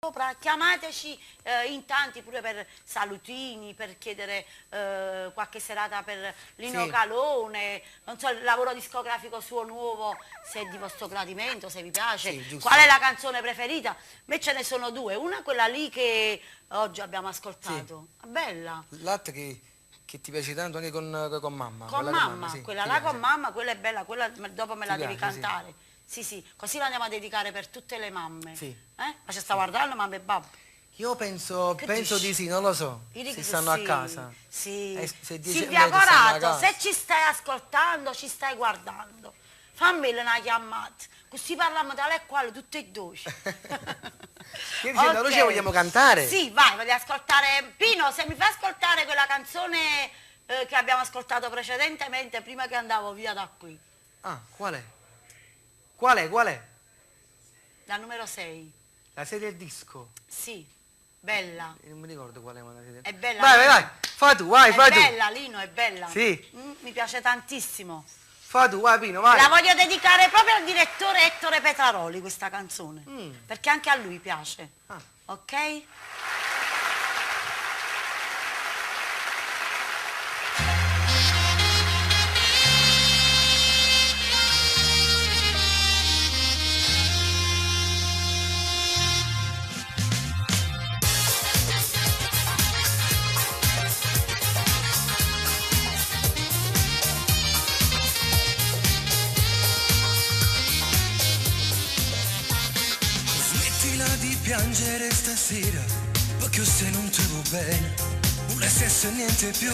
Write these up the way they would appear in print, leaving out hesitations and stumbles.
sopra, chiamateci in tanti pure per salutini, per chiedere qualche serata per Lino Calone, non so, il lavoro discografico suo nuovo, se è di vostro gradimento, se vi piace, qual è la canzone preferita. A me ce ne sono due, una quella lì che oggi abbiamo ascoltato, bella. L'altra che ti piace tanto anche con mamma. Con mamma, quella là con mamma, quella è bella, quella dopo me la devi cantare. Sì, così la andiamo a dedicare per tutte le mamme. Ma ci sta guardando mamma e babbo? Io penso di sì, non lo so. Se stanno a casa. Silvia Corato, se ci stai ascoltando, ci stai guardando, fammi una chiamata, così parliamo tale e quale tutte e due. Noi ci vogliamo cantare? Sì, vai, voglio ascoltare. Pino, se mi fai ascoltare quella canzone che abbiamo ascoltato precedentemente, prima che andavo via da qui. Ah, qual è? Qual è? La numero 6. La 6 del disco? Sì, bella. Non mi ricordo qual è la 6 del... È bella. Vai, fa tu, vai, fa tu. È bella, Lino, è bella. Sì. Mi piace tantissimo. Fa tu, vai Pino, vai. La voglio dedicare proprio al direttore Ettore Petraroli, questa canzone. Perché anche a lui piace. Ok? Piangere stasera perché se non ti va bene non è sesso niente più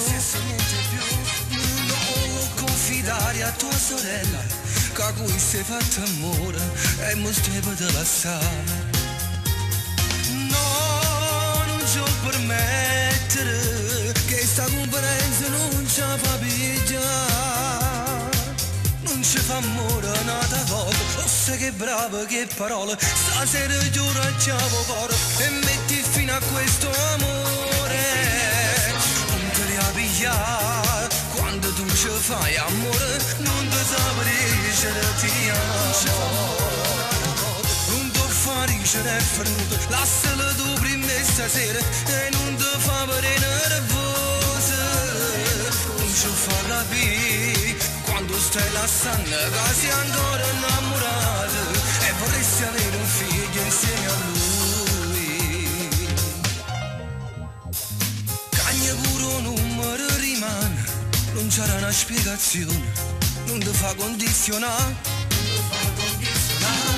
non confidare a tua sorella che a cui sei fatto amore e mi stai per lasciare no non ci permettere che sta conferenza non ci fa pigliare non ci fa amore nata volta che brava, che parole, stasera giuracciamo cuore e metti fine a questo amore. Non te ne pigliare quando tu ci fai amore, non ti sapere ti amo. Non ti fa ricere è venuto, lasciala tu prima stasera e non ti fa vedere nervosa. Non ci fa capire quando stai lasciando che sei ancora innamorato e vorresti avere un figlio insieme a lui. Cagna pure un numero rimane, non c'era una spiegazione, non ti fa condizionare.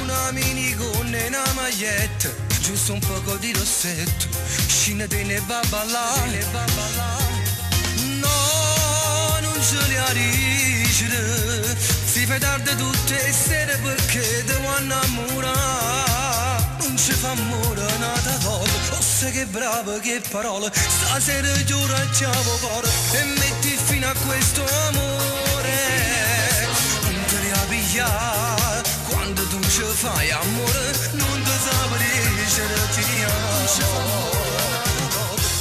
Una minigonna e una maglietta, giusto un poco di rossetto, scinetene e va a ballare. No, non ce li arriva, si fa tardi tutte le sere perché ti vuoi innamorare. Non ci fa amore nata volta, oh sai che brava, che parole, stasera giuracciamo cuore e metti fine a questo amore. Non te ne pigliare quando tu ci fai amore, non ti sapere ti amo.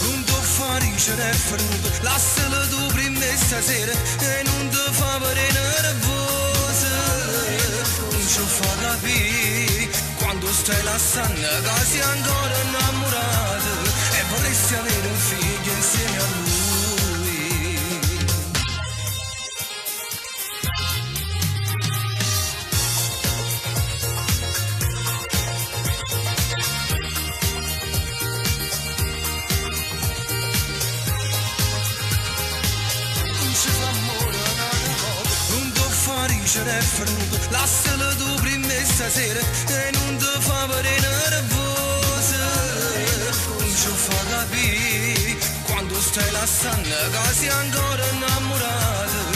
Non ti fa ricere è venuto, lasciala tu prima stasera e non ti fa vedere nervosa. Non ci fa capire quando stai lasciando che sei ancora innamorato e vorresti avere un figlio insieme a lui. È venuto, lasciala tu prima stasera e non ti fa vedere nervosa. Non ci fa capire quando stai lasciando che sei ancora innamorato